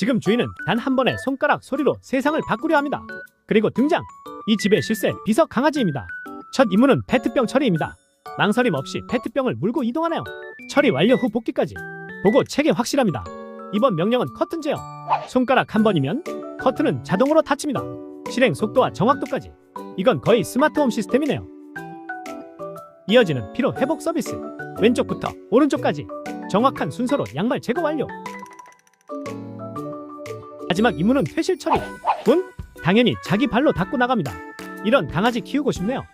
지금 주인은 단 한 번의 손가락 소리로 세상을 바꾸려 합니다. 그리고 등장! 이 집의 실세 비서 강아지입니다. 첫 임무는 페트병 처리입니다. 망설임 없이 페트병을 물고 이동하네요. 처리 완료 후 복귀까지. 보고 체계 확실합니다. 이번 명령은 커튼 제어. 손가락 한 번이면 커튼은 자동으로 닫힙니다. 실행 속도와 정확도까지. 이건 거의 스마트홈 시스템이네요. 이어지는 피로 회복 서비스. 왼쪽부터 오른쪽까지 정확한 순서로 양말 제거 완료. 마지막 임무는 퇴실 처리. 군? 당연히 자기 발로 닦고 나갑니다. 이런 강아지 키우고 싶네요.